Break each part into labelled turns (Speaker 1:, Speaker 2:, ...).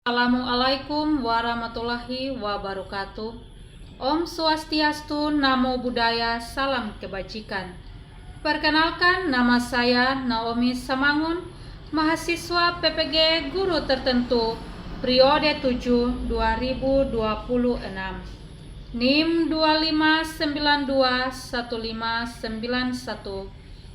Speaker 1: Assalamualaikum warahmatullahi wabarakatuh. Om Swastiastu, Namo Buddhaya, salam kebajikan. Perkenalkan, nama saya Naomi Samangun, mahasiswa PPG Guru Tertentu, periode 7 2026. NIM 25921591,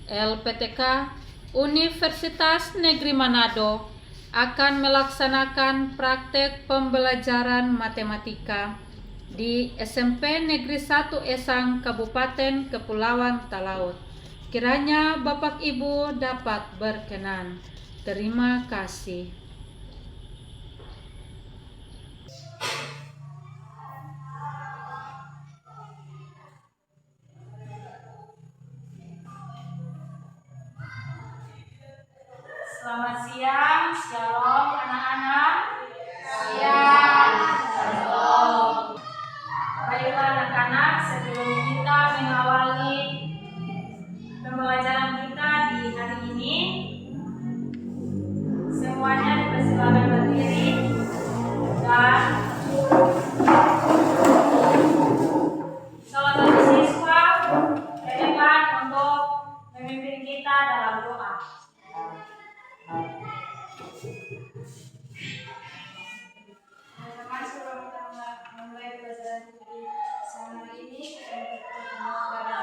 Speaker 1: LPTK Universitas Negeri Manado akan melaksanakan praktek pembelajaran matematika di SMP Negeri 1 Esang, Kabupaten Kepulauan Talaut. Kiranya Bapak Ibu dapat berkenan. Terima kasih.
Speaker 2: Selamat siang, shalom anak-anak. Siang, shalom. Baiklah anak-anak, sebelum kita mengawali pembelajaran kita di hari ini, semuanya dipersilakan berdiri dan salah satu siswa relevan untuk memimpin kita dalam doa. Teman-teman, sebelum kita memulai pelajaran di siang hari ini, kita bertemu kepada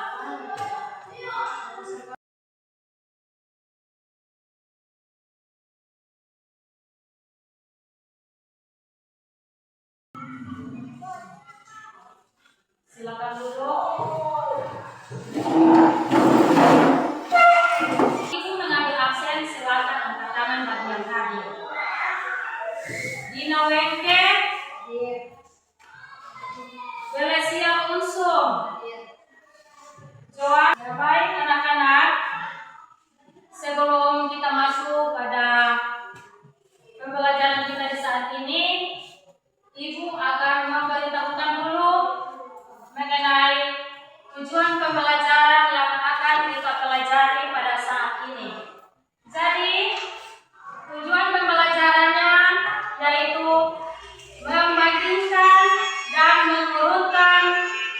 Speaker 2: silakan duduk. Ibu mengambil absen, silakan angkat tangan bagi yang hadir. Dina Wengke, Belesia Unsum, Joan. Baik anak-anak, sebelum kita masuk pada pembelajaran kita di saat ini, Ibu akan memberitahukan dulu mengenai tujuan pembelajaran yang akan kita pelajari pada saat ini. Jadi, tujuan pembelajarannya yaitu membandingkan dan mengurutkan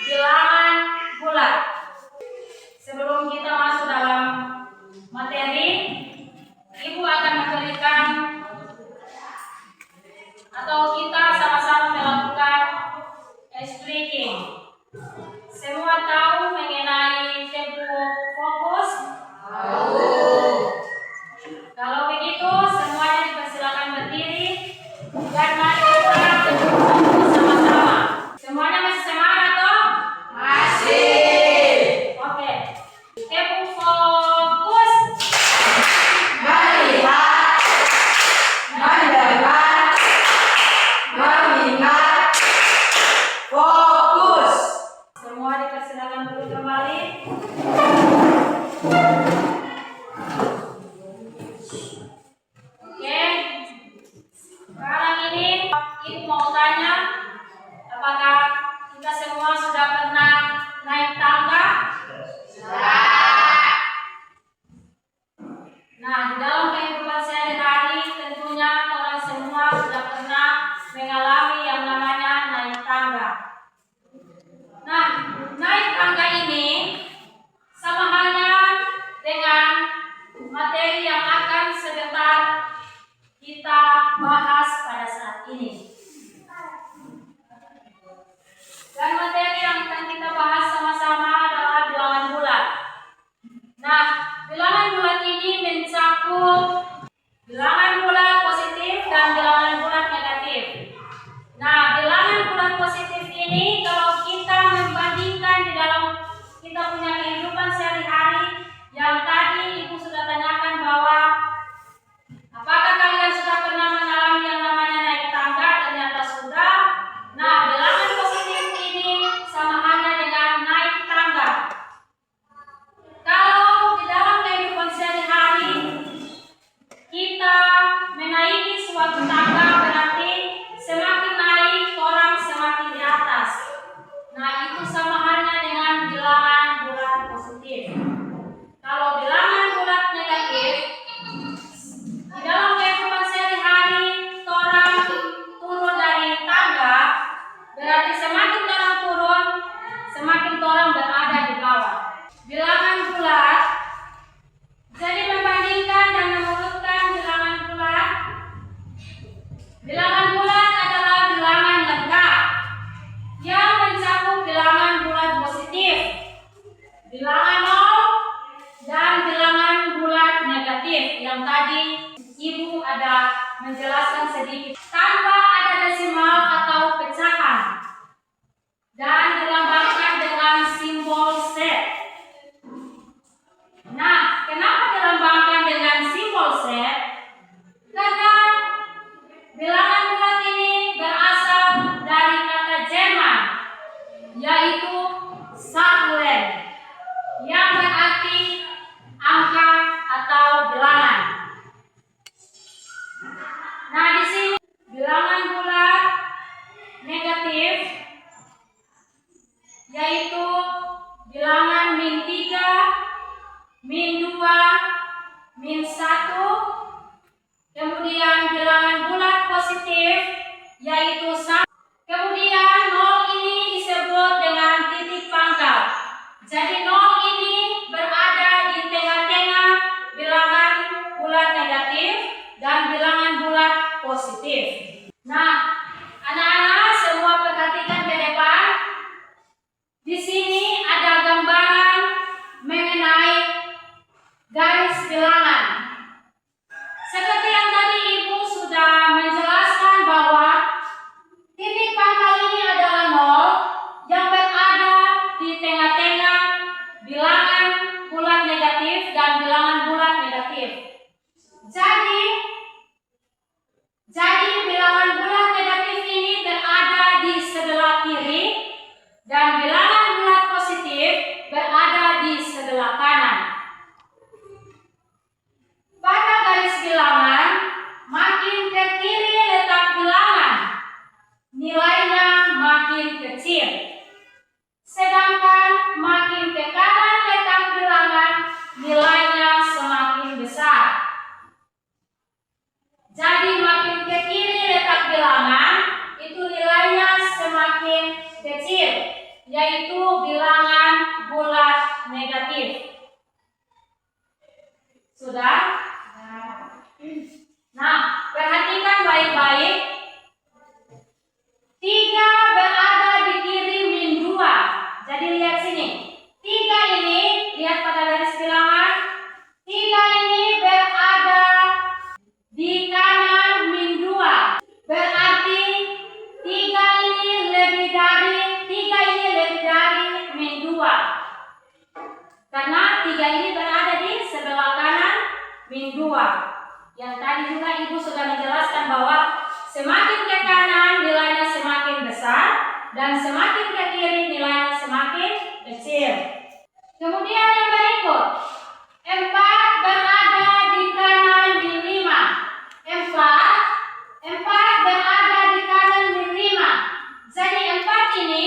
Speaker 2: bilangan bulat. Sebelum kita masuk dalam materi, Ibu akan memberikan atau kita sama-sama melakukan speaking. Semua tahu mengenai tempo fokus? Tahu. Kalau begitu, semuanya dipersilakan berdiri dan mari kita bersama-sama. Semuanya masih semangat toh? Masih. Oke. Tempo fokus.
Speaker 3: Melihat, mendengar, mengingat, fokus.
Speaker 2: Semua dipersilakan duduk kembali. Oke. Sekarang ini Ibu mau tanya, apakah kita semua sudah pernah naik tangga? Nah, di dalam kehidupan sehari-hari tentunya orang semua sudah pernah mengalami yang namanya naik tangga. Nah, naik tangga ini sama halnya dengan materi yang akan sebentar kita bahas pada saat ini. Dan materi yang akan kita bahas sama-sama adalah bilangan bulat. Nah, bilangan bulat ini mencakup bilangan bulat positif dan bilangan bulat negatif. Nah, bilangan bulat positif ini kalau kita membandingkan di dalam kita punya kehidupan sehari-hari, yang tadi Ibu sudah tanyakan bahwa apakah kalian sudah pernah mengalami yang namanya naik tangga? Ternyata sudah. Nah, bilangan positif ini sama halnya dengan naik tangga. Kalau di dalam kehidupan sehari-hari kita menaiki suatu tangga, berarti semakin naik orang semakin di atas. Nah, itu sama halnya dengan bilangan bulat positif. Kalau bilangan bulat negatif, di dalam kehidupan sehari-hari orang Bilangan bulat adalah bilangan lengkap yang mencakup bilangan bulat positif, bilangan nol, dan bilangan bulat negatif yang tadi Ibu ada menjelaskan sedikit tanpa ada desimal atau pecahan dan dilambangkan dengan simbol set. Nah, kenapa dilambangkan dengan simbol set? Karena bilangan bulat ini berasal dari kata Jerman, yaitu Zahlen, yang berarti angka atau bilangan. Nah, di sini bilangan bulat negatif yaitu bilangan -3, -2, -1. Kemudian bilangan bulat positif yaitu 1. Kemudian 0 ini disebut dengan titik pangkal. Jadi 0 ini berada di tengah-tengah bilangan bulat negatif dan bilangan bulat positif. Nah, anak-anak semua perhatikan ke depan. Di sini ada gambaran mengenai garis bilangan. Seperti yang tadi Ibu sudah menjelaskan bahwa titik pangkal ini adalah 0 yang berada di tengah-tengah bilangan bulat negatif dan bilangan bulat negatif. Jadi bilangan bulat negatif ini berada di sebelah kiri dan bilangan bulat positif berada di sebelah kanan. Pada garis bilangan, makin ke kiri letak bilangan, nilainya makin kecil. Sedangkan makin ke kanan letak bilangan, nilainya semakin besar. Jadi makin ke kiri letak bilangan, itu nilainya semakin kecil, yaitu bilangan bulat negatif. Sudah? Nah, perhatikan baik-baik. 3 berada di kiri -2. Jadi lihat sini. 3 ini, lihat pada garis bilangan. 3 ini berada di kanan -2. Berarti 3 ini lebih dari -2. Karena 3 ini berada di sebelah kanan -2. Yang tadi juga Ibu sudah menjelaskan bahwa semakin ke kanan nilainya semakin besar dan semakin ke kiri nilainya semakin kecil. Kemudian yang berikut, 4 berada di kanan -5. 4 berada di kanan -5. Jadi 4 ini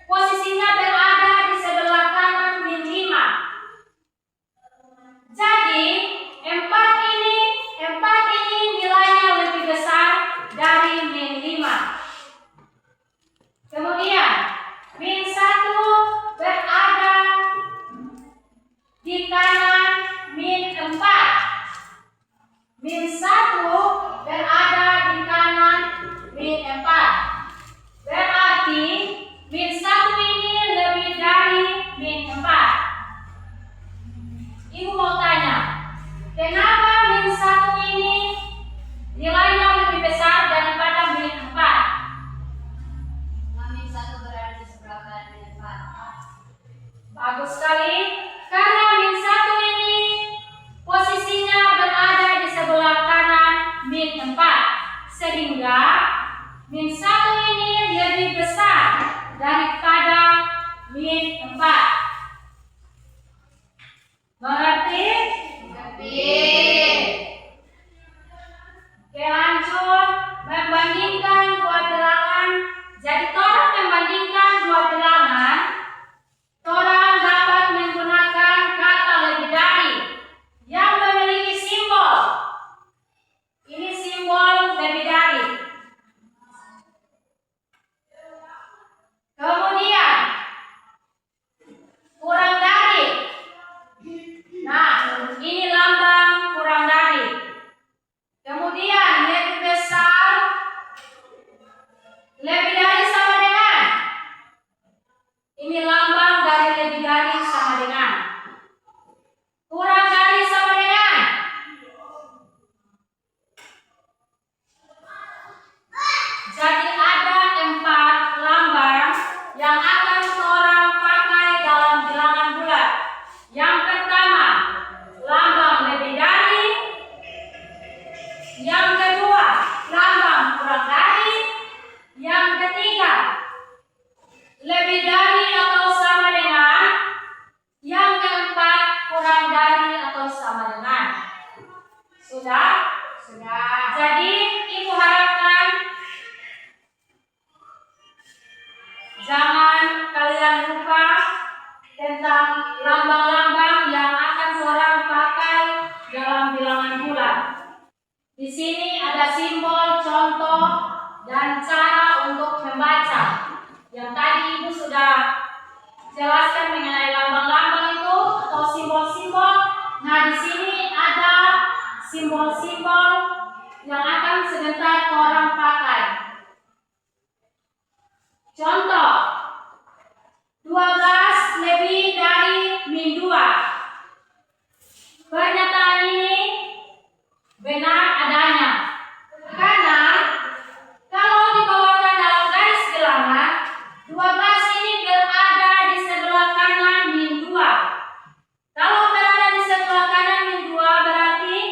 Speaker 2: posisinya berada di sebelah kanan -5. Jadi 4 ini nilainya lebih besar dari -5. Kemudian -1 berada di kanan -4. -1 berada di kanan -4. Berarti -1 ini lebih dari -4. Ibu mau tanya, kenapa -1 ini nilainya lebih besar daripada -4?
Speaker 3: -1 berada di sebelah kanan -4.
Speaker 2: Bagus sekali. Karena -1 ini posisinya berada di sebelah kanan -4. Sehingga -1 ini lebih besar daripada -4. Mengerti? Oke, lanjut. Membandingkan dua bilangan. Jadi orang membandingkan dua bilangan, orang dapat menggunakan kata lebih dari yang memiliki simbol. Ini simbol lebih dari. Kemudian kurang dari. Nah, ini lambang kurang dari. Kemudian ibu harapkan jangan kalian lupa tentang lambang-lambang yang akan orang pakai dalam bilangan bulan. Di sini ada simbol, contoh, dan cara untuk membaca. Yang tadi ibu sudah jelaskan mengenai lambang-lambang itu atau simbol-simbol. Nah, di sini ada simbol-simbol yang akan sebentar orang pakai. Contoh, 12 lebih dari min 2. Pernyataan ini benar adanya. Karena kalau dibawakan dalam garis bilangan, 12 ini berada di sebelah kanan min 2. Kalau berada di sebelah kanan min 2 berarti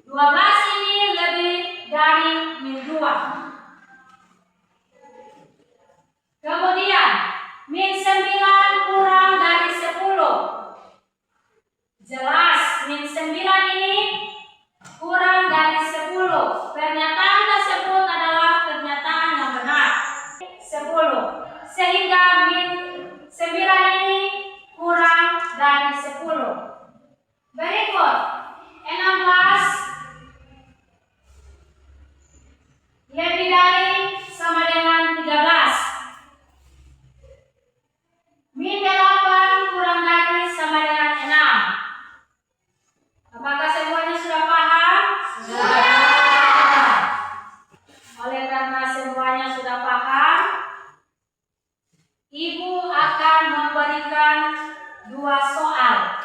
Speaker 2: 12 ini lebih dari min 2. Kemudian min 9 kurang dari 10. Jelas min 9 ini kurang dari 10. Pernyataan tersebut adalah pernyataan yang benar. 10. Sehingga min 9 ini kurang dari 10. Berikut 16 lebih dari sama dengan 13. Min 8 kurang dari sama dengan 6. Apakah semuanya sudah paham? Sudah. Oleh karena semuanya sudah paham, ibu akan memberikan 2 soal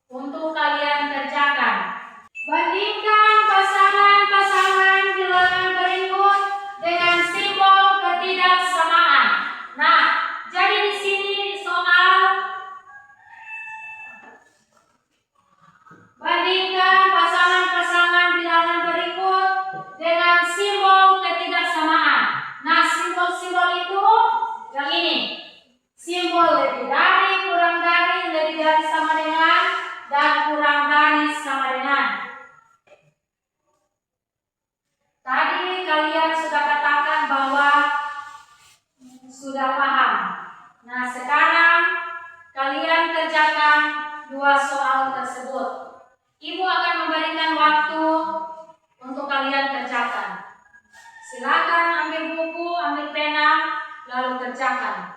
Speaker 2: untuk kalian kerjakan. Bandingkan pasangan-pasangan bilangan berikut dengan simbol ketidaksamaan. Nah, jadi di sini soal bandingkan pasangan-pasangan bilangan berikut dengan simbol ketidaksamaan. Nah, simbol-simbol itu yang ini. Simbol lebih dari, kurang dari, lebih dari sama dengan, dan kurang dari sama dengan. Tadi kalian sudah katakan bahwa sudah paham. Nah, sekarang kalian kerjakan 2 soal tersebut. Ibu akan memberikan waktu untuk kalian kerjakan. Silakan ambil buku, ambil pena, lalu kerjakan.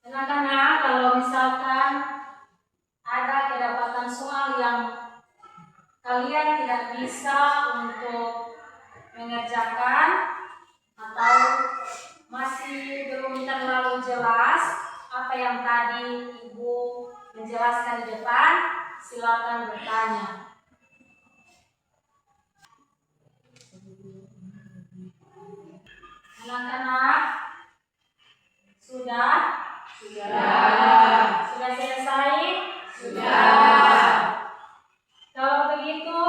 Speaker 2: Anak-anak, kalau misalkan ada kedapatan soal yang kalian tidak bisa untuk mengerjakan atau masih belum terlalu jelas apa yang tadi ibu menjelaskan di depan, silakan bertanya. Anak-anak, sudah? Sudah. Sudah selesai? Sudah. Kalau begitu,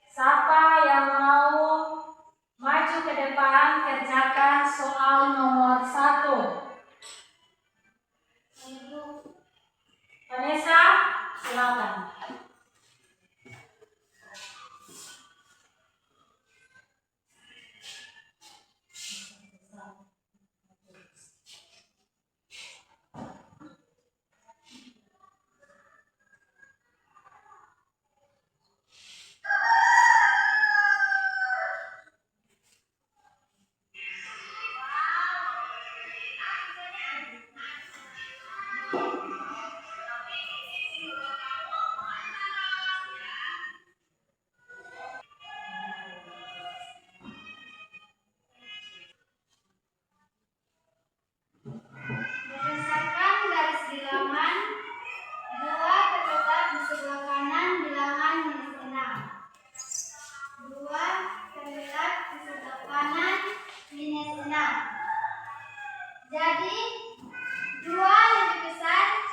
Speaker 2: siapa yang mau maju ke depan kerjakan soal nomor 1? Vanessa, silakan.
Speaker 3: Berdasarkan garis bilangan, 2 terletak di sebelah kanan bilangan minus 6. 2 terletak di sebelah kanan minus 6. Jadi 2 lebih besar,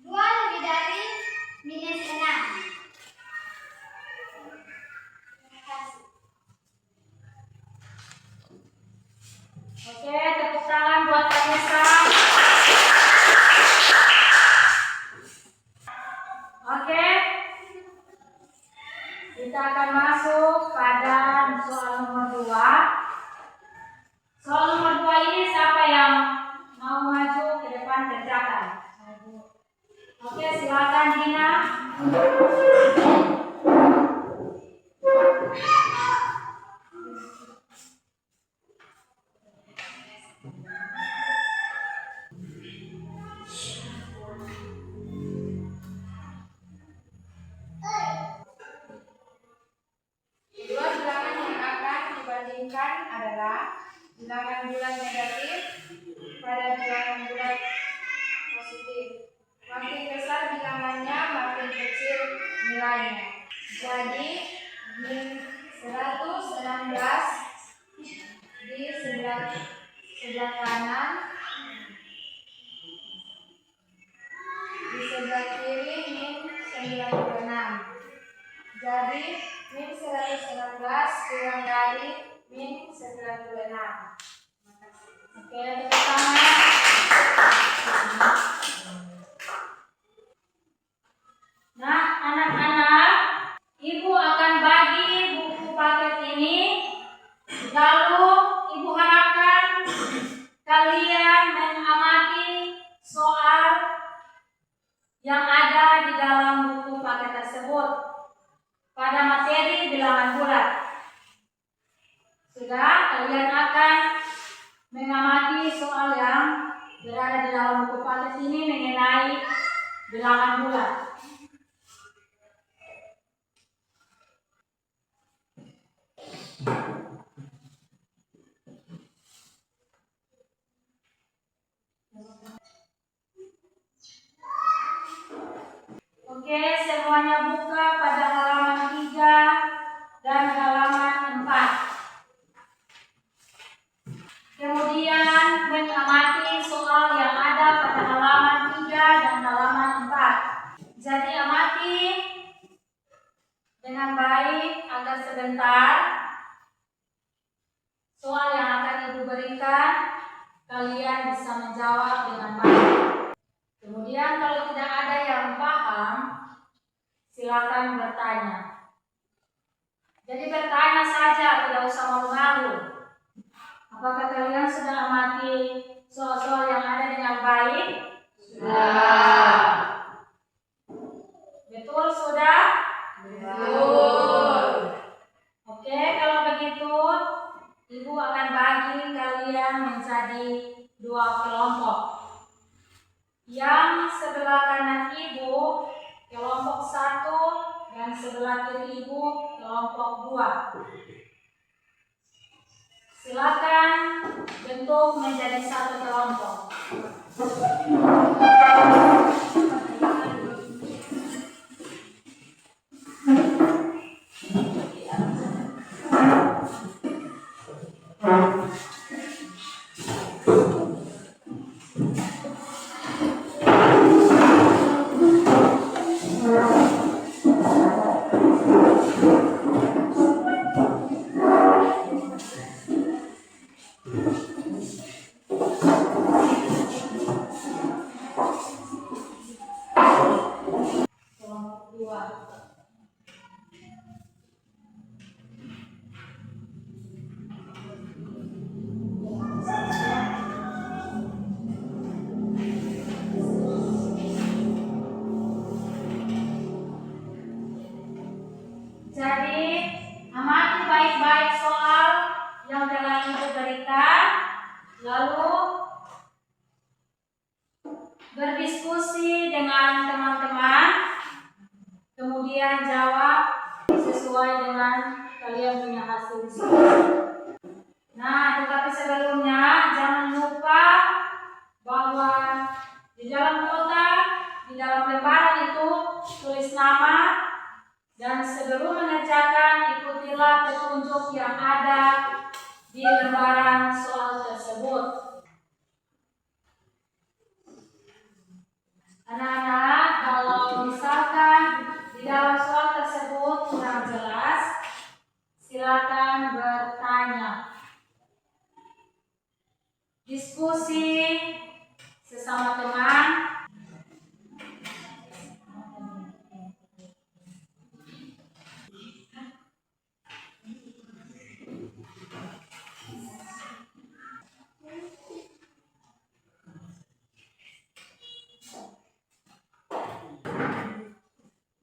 Speaker 3: 2 lebih dari minus 6. Terima kasih.
Speaker 2: Oke, tepuk tangan buat Vanessa. Oke, kita akan masuk pada soal nomor 2. Soal nomor 2 ini siapa yang mau maju ke depan kerjakan? Oke, silakan Dina.
Speaker 3: Kedua bilangan yang akan dibandingkan adalah bilangan bulat negatif pada bilangan bulat positif. Makin besar bilangannya, makin kecil nilainya. Jadi, min 116 di sebelah kanan, di sebelah kiri min 96. Jadi, min 116 kurang dari min 96.
Speaker 2: Oke, tepuk tangan. Nah, anak-anak, Ibu akan bagi buku paket ini. Lalu, Ibu harapkan kalian mengamati soal yang ada di dalam buku paket tersebut pada materi bilangan bulat. Sudah, kalian akan mengamati soal yang berada di dalam buku paket ini mengenai bilangan bulat. Oke, semuanya buka pada halaman 3 dan halaman 4. Kemudian mengamati soal yang ada pada halaman 3 dan halaman 4. Jadi amati dengan baik agar sebentar soal yang akan Ibu berikan kalian bisa menjawab dengan baik. Kemudian kalau tidak ada yang paham, silakan bertanya. Jadi bertanya saja, tidak usah malu-malu. Apakah kalian sudah amati soal-soal yang ada dengan baik?
Speaker 3: Sudah.
Speaker 2: Betul sudah?
Speaker 3: Betul.
Speaker 2: Oke, kalau begitu Ibu akan bagi kalian menjadi 2 kelompok. Yang sebelah kanan Ibu kelompok 1 dan sebelah kiri Ibu kelompok 2. Silakan bentuk menjadi 1 kelompok. Kelompok 2. Jadi, amati baik-baik soal yang telah Ibu berikan, lalu berdiskusi dengan teman-teman, kemudian jawab sesuai dengan kalian punya hasil diskusi. Nah, tetapi sebelumnya jangan lupa bahwa di dalam kotak, di dalam lembaran itu tulis nama, dan sebelum mengerjakan ikutilah petunjuk yang ada di lembaran soal tersebut. Anak-anak, kalau misalkan di dalam soal tersebut kurang jelas, silakan bertanya diskusi sesama teman.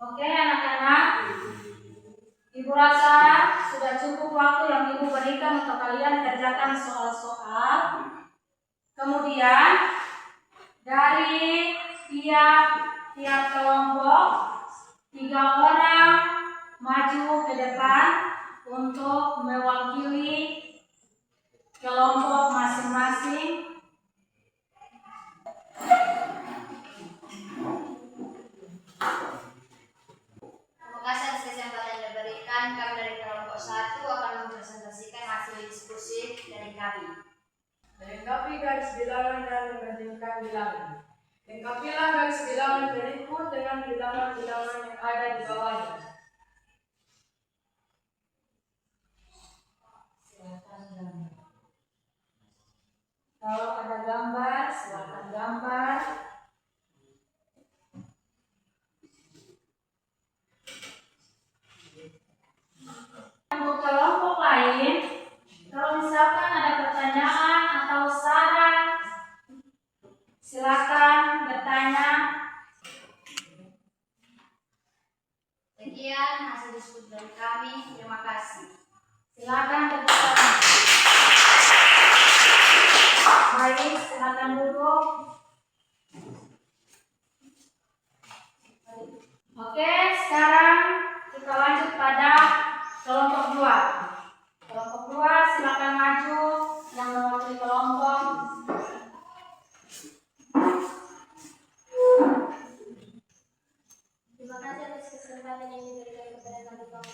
Speaker 2: Oke anak-anak, Ibu rasa sudah cukup waktu yang Ibu berikan untuk kalian kerjakan soal-soal. Kemudian dari tiap kelompok 3 orang maju ke depan untuk mewakili kelompok masing-masing.
Speaker 3: Terima kasih atas kesempatan yang diberikan. Kami dari kelompok 1 akan mempresentasikan hasil diskusi dari kami.
Speaker 4: Melengkapi garis bilangan dan membandingkan bilangan. Lengkapilah garis bilangan berikut dengan bilangan-bilangan yang ada di bawahnya.
Speaker 2: Kalau ada gambar, silakan gambar. Untuk kelompok lain, kalau misalkan ada pertanyaan atau saran, silakan bertanya.
Speaker 3: Sekian hasil diskusi dari kami. Terima kasih.
Speaker 2: Silakan bertanya. Baik, silakan duduk. Oke, sekarang kita lanjut pada kelompok 2. Kelompok 2 silakan maju yang mewakili kelompok.
Speaker 3: Terima kasih atas kesempatan yang diberikan kepada kami.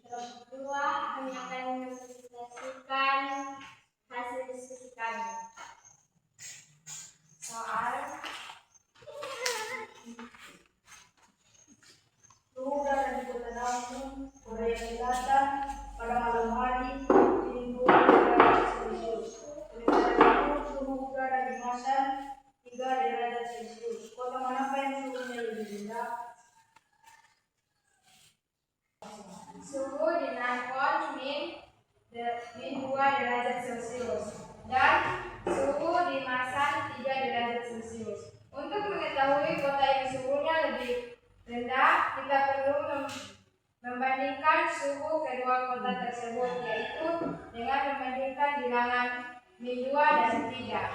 Speaker 3: Kelompok 2 kami akan mempresentasikan hasil diskusi kami. Soal
Speaker 4: Suhu udara di Kota Lampung, Korea Selatan pada malam hari Minggu 3 Celcius. Sementara itu suhu udara di Masan 3 derajat Celcius. Kota manakah yang suhunya lebih rendah?
Speaker 3: suhu di Nangkon min 2 derajat Celcius dan suhu di Masan 3 derajat Celcius. Untuk mengetahui kota yang suhunya lebih rendah, kita perlu membandingkan suhu kedua kota tersebut, yaitu dengan membandingkan bilangan min 2 dan 3.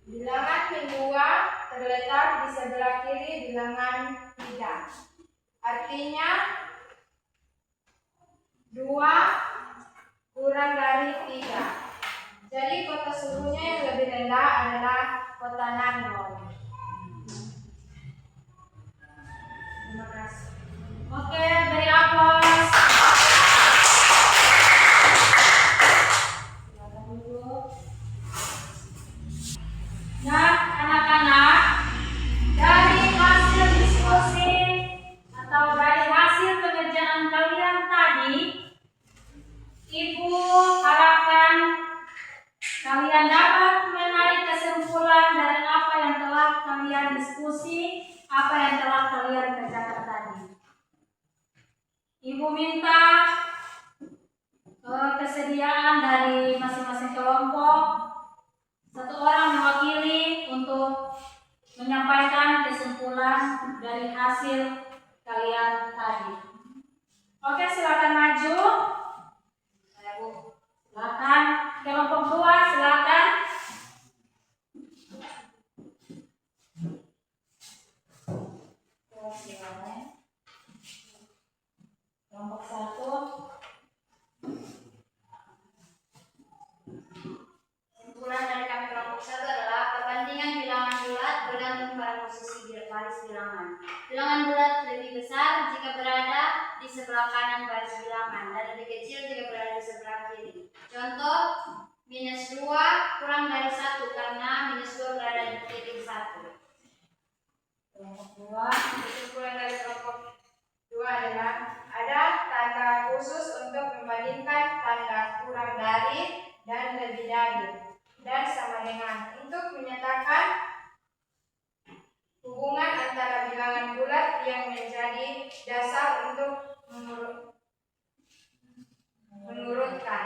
Speaker 3: Bilangan min 2 terletak di sebelah kiri bilangan 3. Artinya 2 kurang dari 3. Jadi kota suhunya yang lebih rendah adalah kota Nanggon. Terima kasih.
Speaker 2: Oke, beri aplaus. Silakan duduk. Nah, anak-anak, dari hasil diskusi atau dari hasil pengerjaan kalian tadi, Ibu harapkan kalian dapat menarik kesimpulan dari apa yang telah kalian diskusi, apa yang telah kalian kerjakan tadi. Ibu minta kesediaan dari masing-masing kelompok, 1 orang mewakili untuk menyampaikan kesimpulan dari hasil kalian tadi. Oke, silakan maju. Silakan kelompok 2, silakan. Kelompok 1.
Speaker 3: Kesimpulan dari kami kelompok 1 adalah perbandingan bilangan bulat bergantung pada posisi baris bilangan. Bilangan bulat lebih besar jika berada di sebelah kanan baris bilangan dan lebih kecil jika berada di sebelah kiri. Contoh, minus 2 kurang dari 1 karena minus 2 berada di titik 1.
Speaker 2: Kelompok 2.
Speaker 3: Kesimpulan dari kelompok 2 adalah ada tanda khusus untuk membandingkan tanda kurang dari dan lebih dari dan sama dengan untuk menyatakan hubungan antara bilangan bulat yang menjadi dasar untuk menurutkan.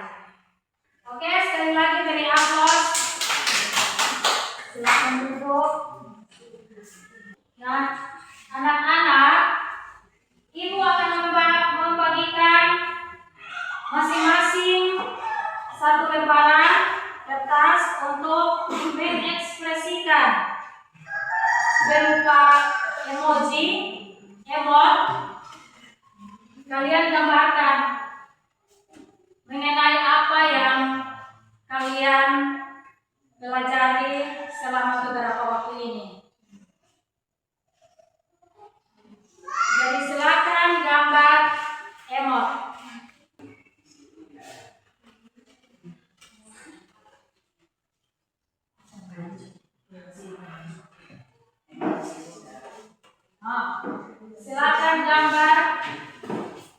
Speaker 2: Oke, sekali lagi beri aplaus. Silakan duduk. Nah, anak-anak, ibu akan membagikan masing-masing satu lembaran kertas untuk mengekspresikan berupa emoji, emot. Kalian gambarkan mengenai apa yang kalian pelajari selama beberapa waktu ini. Jadi silakan gambar emot. Silakan gambar.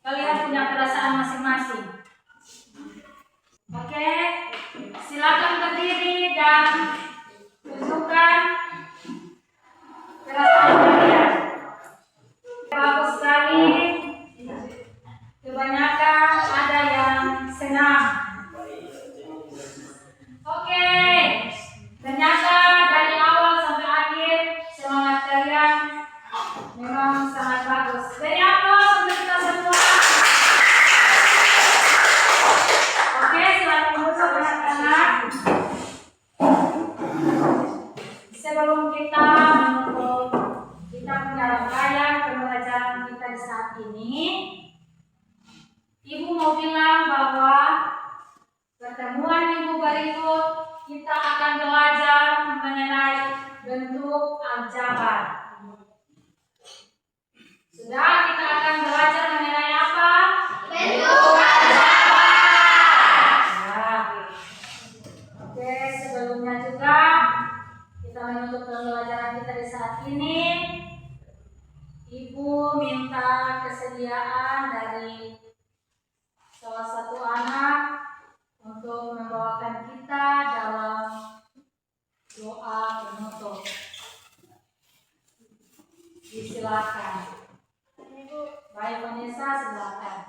Speaker 2: Kalian punya perasaan masing-masing. Oke, silakan berdiri dan tunjukkan perasaan kalian. Bagus sekali. Kebanyakan ada yang senang. Oke, ternyata dari awal sampai akhir semangat kalian memang sangat bagus. Beri aplaus untuk kita semua. Oke, silakan duduk anak-anak. Sebelum kita menutup kita punya rangkaian pembelajaran kita di saat ini, Ibu mau bilang bahwa pertemuan minggu berikut kita akan belajar mengenai bentuk aljabar. Sudah, kita akan belajar mengenai apa?
Speaker 3: Bentuk aljabar.
Speaker 2: Ya. Oke, sebelumnya juga kita menutup pembelajaran kita di saat ini. Ibu minta kesediaan dari salah satu anak untuk membawakan kita dalam doa penutup. Disilakan. Baik, Vanessa, silakan.